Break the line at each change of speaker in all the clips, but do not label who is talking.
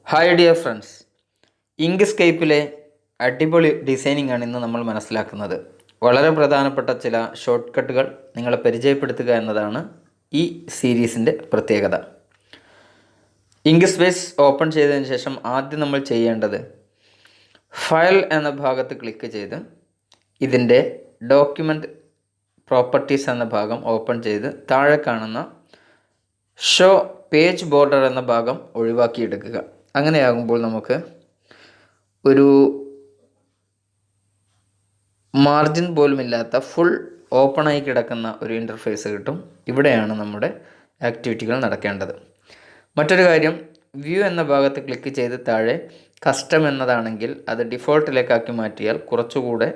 Hi dear friends, ഇങ്ക്സ്കേപ്പിലെ അടിപൊളി designing ആണ് ഇന്ന് നമ്മൾ മനസ്സിലാക്കുന്നത്. വളരെ പ്രധാനപ്പെട്ട ചില ഷോർട്ട് കട്ടുകൾ നിങ്ങളെ പരിചയപ്പെടുത്തുക എന്നതാണ് ഈ സീരീസിൻ്റെ പ്രത്യേകത. ഇങ്ക് സ്പേസ് ഓപ്പൺ ചെയ്തതിന് ശേഷം ആദ്യം നമ്മൾ ചെയ്യേണ്ടത് ഫയൽ എന്ന ഭാഗത്ത് ക്ലിക്ക് ചെയ്ത് ഇതിൻ്റെ ഡോക്യുമെൻറ്റ് പ്രോപ്പർട്ടീസ് എന്ന ഭാഗം ഓപ്പൺ ചെയ്ത് താഴെ കാണുന്ന ഷോ പേജ് ബോർഡർ എന്ന ഭാഗം ഒഴിവാക്കിയെടുക്കുക. അങ്ങനെയാകുമ്പോൾ നമുക്ക് ഒരു മാർജിൻ പോലുമില്ലാത്ത ഫുൾ ഓപ്പണായി കിടക്കുന്ന ഒരു ഇൻ്റർഫേസ് കിട്ടും. ഇവിടെയാണ് നമ്മുടെ ആക്ടിവിറ്റികൾ നടക്കേണ്ടത്. മറ്റൊരു കാര്യം, വ്യൂ എന്ന ഭാഗത്ത് ക്ലിക്ക് ചെയ്ത് താഴെ കസ്റ്റം എന്നതാണെങ്കിൽ അത് ഡിഫോൾട്ടിലേക്കാക്കി മാറ്റിയാൽ കുറച്ചുകൂടെ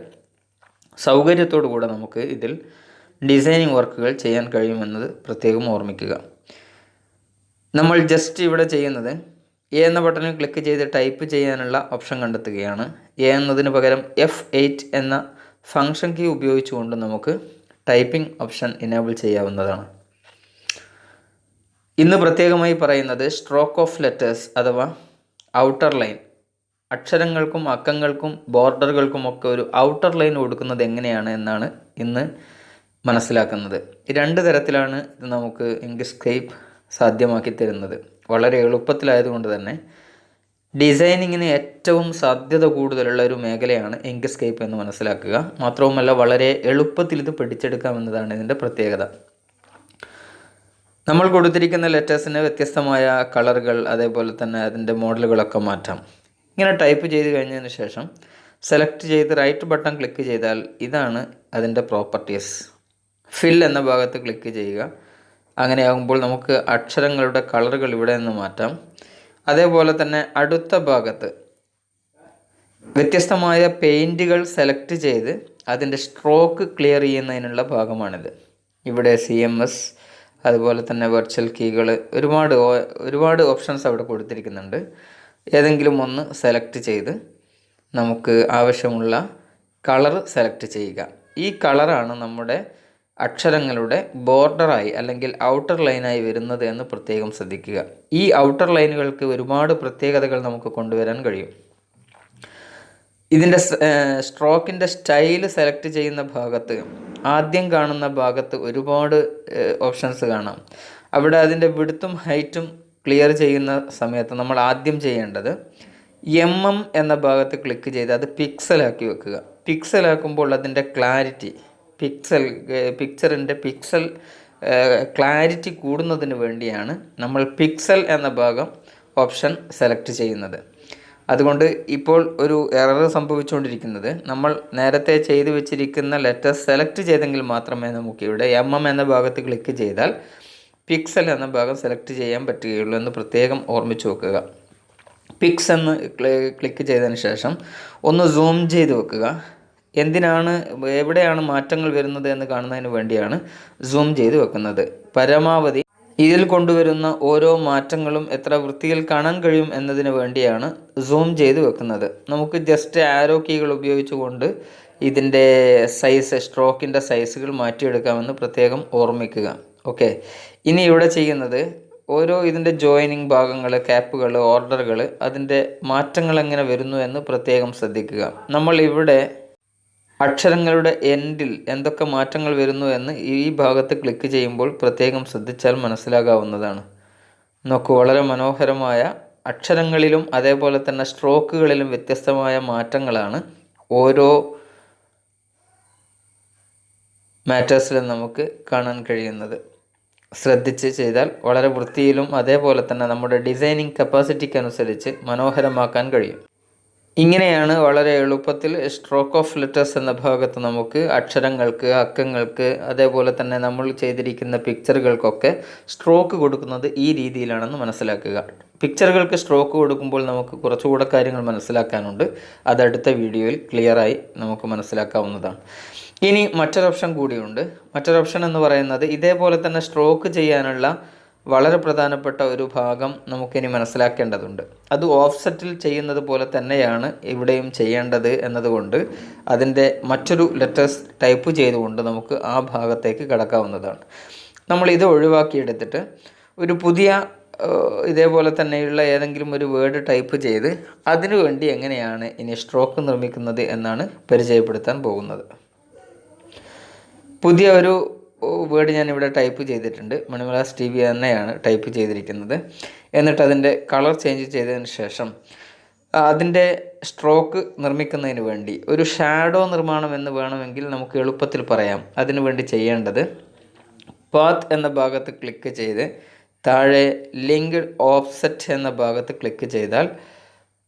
സൗകര്യത്തോടു കൂടെ നമുക്ക് ഇതിൽ ഡിസൈനിങ് വർക്കുകൾ ചെയ്യാൻ കഴിയുമെന്നത് പ്രത്യേകം ഓർമ്മിക്കുക. നമ്മൾ ജസ്റ്റ് ഇവിടെ ചെയ്യുന്നത് എ എന്ന ബട്ടണിൽ ക്ലിക്ക് ചെയ്ത് ടൈപ്പ് ചെയ്യാനുള്ള ഓപ്ഷൻ കണ്ടെത്തുകയാണ്. എ എന്നതിന് പകരം F8 എന്ന ഫംഗ്ഷൻ കീ ഉപയോഗിച്ചുകൊണ്ട് നമുക്ക് ടൈപ്പിംഗ് ഓപ്ഷൻ എനേബിൾ ചെയ്യാവുന്നതാണ്. ഇന്ന് പ്രത്യേകമായി പറയുന്നത് സ്ട്രോക്ക് ഓഫ് ലെറ്റേഴ്സ് അഥവാ ഔട്ടർ ലൈൻ, അക്ഷരങ്ങൾക്കും അക്കങ്ങൾക്കും ബോർഡറുകൾക്കുമൊക്കെ ഒരു ഔട്ടർ ലൈൻ കൊടുക്കുന്നത് എങ്ങനെയാണ് എന്നാണ് ഇന്ന് മനസ്സിലാക്കുന്നത്. രണ്ട് തരത്തിലാണ് ഇത് നമുക്ക് ഇങ്ക്സ്കേപ്പ് സാധ്യമാക്കി തരുന്നത്. വളരെ എളുപ്പത്തിലായതുകൊണ്ട് തന്നെ ഡിസൈനിങ്ങിന് ഏറ്റവും സാധ്യത കൂടുതലുള്ള ഒരു മേഖലയാണ് ഇങ്ക്സ്കേപ്പ് എന്ന് മനസ്സിലാക്കുക. മാത്രവുമല്ല, വളരെ എളുപ്പത്തിൽ ഇത് പഠിച്ചെടുക്കാമെന്നതാണ് ഇതിൻ്റെ പ്രത്യേകത. നമ്മൾ കൊടുത്തിരിക്കുന്ന ലെറ്റേഴ്സിന് വ്യത്യസ്തമായ കളറുകൾ, അതേപോലെ തന്നെ അതിൻ്റെ മോഡലുകളൊക്കെ മാറ്റാം. ഇങ്ങനെ ടൈപ്പ് ചെയ്ത് കഴിഞ്ഞതിന് ശേഷം സെലക്ട് ചെയ്ത് റൈറ്റ് ബട്ടൺ ക്ലിക്ക് ചെയ്താൽ ഇതാണ് അതിൻ്റെ പ്രോപ്പർട്ടീസ്. ഫിൽ എന്ന ഭാഗത്ത് ക്ലിക്ക് ചെയ്യുക. അങ്ങനെയാകുമ്പോൾ നമുക്ക് അക്ഷരങ്ങളുടെ കളറുകൾ ഇവിടെ നിന്ന് മാറ്റാം. അതേപോലെ തന്നെ അടുത്ത ഭാഗത്ത് വ്യത്യസ്തമായ പെയിൻറ്റുകൾ സെലക്ട് ചെയ്ത് അതിൻ്റെ സ്ട്രോക്ക് ക്ലിയർ ചെയ്യുന്നതിനുള്ള ഭാഗമാണിത്. ഇവിടെ CMS, അതുപോലെ തന്നെ വെർച്വൽ കീകൾ, ഒരുപാട് ഓപ്ഷൻസ് അവിടെ കൊടുത്തിരിക്കുന്നുണ്ട്. ഏതെങ്കിലും ഒന്ന് സെലക്ട് ചെയ്ത് നമുക്ക് ആവശ്യമുള്ള കളർ സെലക്ട് ചെയ്യുക. ഈ കളറാണ് നമ്മുടെ അക്ഷരങ്ങളുടെ ബോർഡറായി അല്ലെങ്കിൽ ഔട്ടർ ലൈനായി വരുന്നത് എന്ന് പ്രത്യേകം ശ്രദ്ധിക്കുക. ഈ ഔട്ടർ ലൈനുകൾക്ക് ഒരുപാട് പ്രത്യേകതകൾ നമുക്ക് കൊണ്ടുവരാൻ കഴിയും. ഇതിൻ്റെ സ്ട്രോക്കിൻ്റെ സ്റ്റൈൽ സെലക്ട് ചെയ്യുന്ന ഭാഗത്ത്, ആദ്യം കാണുന്ന ഭാഗത്ത് ഒരുപാട് ഓപ്ഷൻസ് കാണാം. അവിടെ അതിൻ്റെ വിഡ്ത്തും ഹൈറ്റും ക്ലിയർ ചെയ്യുന്ന സമയത്ത് നമ്മൾ ആദ്യം ചെയ്യേണ്ടത് എന്ന ഭാഗത്ത് ക്ലിക്ക് ചെയ്ത് അത് പിക്സലാക്കി വെക്കുക. പിക്സലാക്കുമ്പോൾ അതിൻ്റെ ക്ലാരിറ്റി, പിക്ചറിൻ്റെ പിക്സൽ ക്ലാരിറ്റി കൂടുന്നതിന് വേണ്ടിയാണ് നമ്മൾ പിക്സൽ എന്ന ഭാഗം ഓപ്ഷൻ സെലക്ട് ചെയ്യുന്നത്. അതുകൊണ്ട് ഇപ്പോൾ ഒരു എറർ സംഭവിച്ചുകൊണ്ടിരിക്കുന്നത്, നമ്മൾ നേരത്തെ ചെയ്തു വെച്ചിരിക്കുന്ന ലെറ്റർ സെലക്ട് ചെയ്തെങ്കിൽ മാത്രമേ നമുക്കിവിടെ എന്ന ഭാഗത്ത് ക്ലിക്ക് ചെയ്താൽ പിക്സൽ എന്ന ഭാഗം സെലക്ട് ചെയ്യാൻ പറ്റുകയുള്ളൂ എന്ന് പ്രത്യേകം ഓർമ്മിച്ച് വെക്കുക. പിക്സ് എന്ന് ക്ലിക്ക് ചെയ്തതിന് ശേഷം ഒന്ന് സൂം ചെയ്ത് വെക്കുക. എന്തിനാണ്, എവിടെയാണ് മാറ്റങ്ങൾ വരുന്നത് എന്ന് കാണുന്നതിന് വേണ്ടിയാണ് സൂം ചെയ്ത് വെക്കുന്നത്. പരമാവധി ഇതിൽ കൊണ്ടുവരുന്ന ഓരോ മാറ്റങ്ങളും എത്ര വൃത്തിയിൽ കാണാൻ കഴിയും എന്നതിന് വേണ്ടിയാണ് സൂം ചെയ്ത് വെക്കുന്നത്. നമുക്ക് ജസ്റ്റ് ആരോ കീകൾ ഉപയോഗിച്ചുകൊണ്ട് ഇതിൻ്റെ സൈസ്, സ്ട്രോക്കിൻ്റെ സൈസുകൾ മാറ്റിയെടുക്കാമെന്ന് പ്രത്യേകം ഓർമ്മിക്കുക. ഓക്കെ, ഇനി ഇവിടെ ചെയ്യുന്നത് ഓരോ ഇതിൻ്റെ ജോയിനിങ് ഭാഗങ്ങൾ, ക്യാപ്പുകൾ, ഓർഡറുകൾ, അതിൻ്റെ മാറ്റങ്ങൾ എങ്ങനെ വരുന്നു എന്ന് പ്രത്യേകം ശ്രദ്ധിക്കുക. നമ്മൾ ഇവിടെ അക്ഷരങ്ങളുടെ എൻഡിൽ എന്തൊക്കെ മാറ്റങ്ങൾ വരുന്നു എന്ന് ഈ ഭാഗത്ത് ക്ലിക്ക് ചെയ്യുമ്പോൾ പ്രത്യേകം ശ്രദ്ധിച്ചാൽ മനസ്സിലാകാവുന്നതാണ്. നോക്കൂ, വളരെ മനോഹരമായ അക്ഷരങ്ങളിലും അതേപോലെ തന്നെ സ്ട്രോക്കുകളിലും വ്യത്യസ്തമായ മാറ്റങ്ങളാണ് ഓരോ മാറ്റേഴ്സിലും നമുക്ക് കാണാൻ കഴിയുന്നത്. ശ്രദ്ധിച്ച് ചെയ്താൽ വളരെ വൃത്തിയിലും അതേപോലെ തന്നെ നമ്മുടെ ഡിസൈനിങ് കപ്പാസിറ്റിക്ക് അനുസരിച്ച് മനോഹരമാക്കാൻ കഴിയും. ഇങ്ങനെയാണ് വളരെ എളുപ്പത്തിൽ സ്ട്രോക്ക് ഓഫ് ലെറ്റേഴ്സ് എന്ന ഭാഗത്ത് നമുക്ക് അക്ഷരങ്ങൾക്ക്, അക്കങ്ങൾക്ക്, അതേപോലെ തന്നെ നമ്മൾ ചെയ്തിരിക്കുന്ന പിക്ചറുകൾക്കൊക്കെ സ്ട്രോക്ക് കൊടുക്കുന്നത് ഈ രീതിയിലാണെന്ന് മനസ്സിലാക്കുക. പിക്ചറുകൾക്ക് സ്ട്രോക്ക് കൊടുക്കുമ്പോൾ നമുക്ക് കുറച്ചുകൂടെ കാര്യങ്ങൾ മനസ്സിലാക്കാനുണ്ട്. അതടുത്ത വീഡിയോയിൽ ക്ലിയറായി നമുക്ക് മനസ്സിലാക്കാവുന്നതാണ്. ഇനി മറ്റൊരു ഓപ്ഷൻ കൂടിയുണ്ട്. മറ്റൊരു ഓപ്ഷൻ എന്ന് പറയുന്നത് ഇതേപോലെ തന്നെ സ്ട്രോക്ക് ചെയ്യാനുള്ള വളരെ പ്രധാനപ്പെട്ട ഒരു ഭാഗം നമുക്കിനി മനസ്സിലാക്കേണ്ടതുണ്ട്. അത് ഓഫ്സെറ്റിൽ ചെയ്യുന്നത് പോലെ തന്നെയാണ് ഇവിടെയും ചെയ്യേണ്ടത് എന്നതുകൊണ്ട് അതിൻ്റെ മറ്റൊരു ലെറ്റേഴ്സ് ടൈപ്പ് ചെയ്തുകൊണ്ട് നമുക്ക് ആ ഭാഗത്തേക്ക് കടക്കാവുന്നതാണ്. നമ്മൾ ഇത് ഒഴിവാക്കിയെടുത്തിട്ട് ഒരു പുതിയ ഇതേപോലെ തന്നെയുള്ള ഏതെങ്കിലും ഒരു വേർഡ് ടൈപ്പ് ചെയ്ത് അതിനു വേണ്ടി എങ്ങനെയാണ് ഇനി സ്ട്രോക്ക് നിർമ്മിക്കുന്നത് എന്നാണ് പരിചയപ്പെടുത്താൻ പോകുന്നത്. പുതിയ ഒരു വേർഡ് ഞാനിവിടെ ടൈപ്പ് ചെയ്തിട്ടുണ്ട്. മണിമലാസ് TV തന്നെയാണ് ടൈപ്പ് ചെയ്തിരിക്കുന്നത്. എന്നിട്ട് അതിൻ്റെ കളർ ചേഞ്ച് ചെയ്തതിന് ശേഷം അതിൻ്റെ സ്ട്രോക്ക് നിർമ്മിക്കുന്നതിന് വേണ്ടി ഒരു ഷാഡോ നിർമ്മാണം എന്ന് വേണമെങ്കിൽ നമുക്ക് എളുപ്പത്തിൽ പറയാം. അതിനു വേണ്ടി ചെയ്യേണ്ടത് പാത്ത് എന്ന ഭാഗത്ത് ക്ലിക്ക് ചെയ്ത് താഴെ ലിങ്ക് ഓഫ്സെറ്റ് എന്ന ഭാഗത്ത് ക്ലിക്ക് ചെയ്താൽ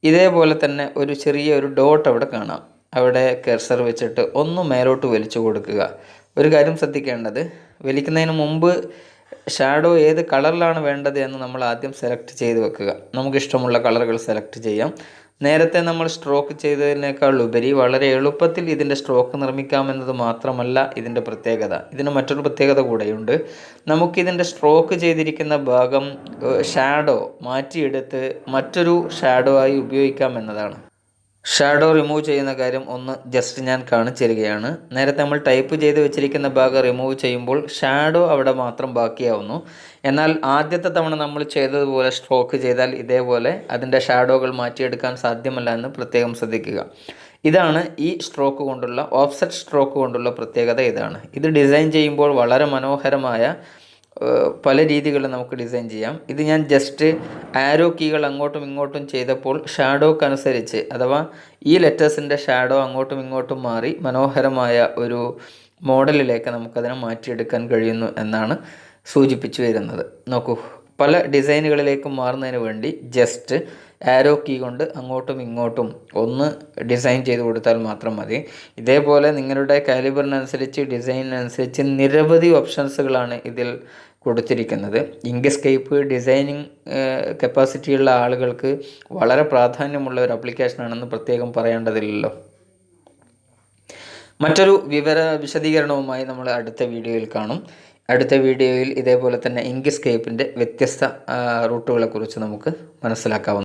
ഇതേപോലെ തന്നെ ഒരു ചെറിയ ഡോട്ട് അവിടെ കാണാം. അവിടെ കർസർ വെച്ചിട്ട് ഒന്ന് മേലോട്ട് വലിച്ചു കൊടുക്കുക. ഒരു കാര്യം ശ്രദ്ധിക്കേണ്ടത്, വലിക്കുന്നതിന് മുമ്പ് ഷാഡോ ഏത് കളറിലാണ് വേണ്ടത് എന്ന് നമ്മൾ ആദ്യം സെലക്ട് ചെയ്ത് വെക്കുക. നമുക്കിഷ്ടമുള്ള കളറുകൾ സെലക്ട് ചെയ്യാം. നേരത്തെ നമ്മൾ സ്ട്രോക്ക് ചെയ്തതിനേക്കാൾ ഉപരി വളരെ എളുപ്പത്തിൽ ഇതിൻ്റെ സ്ട്രോക്ക് നിർമ്മിക്കാമെന്നത് മാത്രമല്ല ഇതിൻ്റെ പ്രത്യേകത. ഇതിന് മറ്റൊരു പ്രത്യേകത കൂടെയുണ്ട്. നമുക്കിതിൻ്റെ സ്ട്രോക്ക് ചെയ്തിരിക്കുന്ന ഭാഗം ഷാഡോ മാറ്റിയെടുത്ത് മറ്റൊരു ഷാഡോ ആയി ഉപയോഗിക്കാം എന്നതാണ്. ഷാഡോ റിമൂവ് ചെയ്യുന്ന കാര്യം ഒന്ന് ജസ്റ്റ് ഞാൻ കാണിച്ചു തരികയാണ്. നേരത്തെ നമ്മൾ ടൈപ്പ് ചെയ്ത് വെച്ചിരിക്കുന്ന ഭാഗം റിമൂവ് ചെയ്യുമ്പോൾ ഷാഡോ അവിടെ മാത്രം ബാക്കിയാവുന്നു. എന്നാൽ ആദ്യത്തെ തവണ നമ്മൾ ചെയ്തതുപോലെ സ്ട്രോക്ക് ചെയ്താൽ ഇതേപോലെ അതിൻ്റെ ഷാഡോകൾ മാറ്റിയെടുക്കാൻ സാധ്യമല്ല എന്ന് പ്രത്യേകം ശ്രദ്ധിക്കുക. ഇതാണ് ഈ സ്ട്രോക്ക് കൊണ്ടുള്ള ഓഫ്സെറ്റ് സ്ട്രോക്ക് കൊണ്ടുള്ള പ്രത്യേകത. ഇതാണ്. ഇത് ഡിസൈൻ ചെയ്യുമ്പോൾ വളരെ മനോഹരമായ പല രീതികളിൽ നമുക്ക് ഡിസൈൻ ചെയ്യാം. ഇത് ഞാൻ ജസ്റ്റ് ആരോ കീകൾ അങ്ങോട്ടും ഇങ്ങോട്ടും ചെയ്തപ്പോൾ ഷാഡോക്കനുസരിച്ച്, അഥവാ ഈ ലെറ്റേഴ്സിൻ്റെ ഷാഡോ അങ്ങോട്ടും ഇങ്ങോട്ടും മാറി മനോഹരമായ ഒരു മോഡലിലേക്ക് നമുക്കതിനെ മാറ്റിയെടുക്കാൻ കഴിയുന്നു എന്നാണ് സൂചിപ്പിച്ചു വരുന്നത്. നോക്കൂ, പല ഡിസൈനുകളിലേക്കും മാറുന്നതിന് വേണ്ടി ജസ്റ്റ് ആരോ കീ കൊണ്ട് അങ്ങോട്ടും ഇങ്ങോട്ടും ഒന്ന് ഡിസൈൻ ചെയ്ത് കൊടുത്താൽ മാത്രം മതി. ഇതേപോലെ നിങ്ങളുടെ കാലിബറിനനുസരിച്ച് ഡിസൈനിനനുസരിച്ച് നിരവധി ഓപ്ഷൻസുകളാണ് ഇതിൽ കൊടുത്തിരിക്കുന്നത്. ഇങ്ക്സ്കേപ്പ് ഡിസൈനിങ് കപ്പാസിറ്റിയുള്ള ആളുകൾക്ക് വളരെ പ്രാധാന്യമുള്ള ഒരു ആപ്ലിക്കേഷനാണെന്ന് പ്രത്യേകം പറയേണ്ടതില്ലല്ലോ. മറ്റൊരു വിശദീകരണവുമായി നമ്മൾ അടുത്ത വീഡിയോയിൽ കാണും. അടുത്ത വീഡിയോയിൽ ഇതേപോലെ തന്നെ ഇങ്ക്സ്കേപ്പിൻ്റെ വ്യത്യസ്ത റൂട്ടുകളെക്കുറിച്ച് നമുക്ക് മനസ്സിലാക്കാവുന്നതാണ്.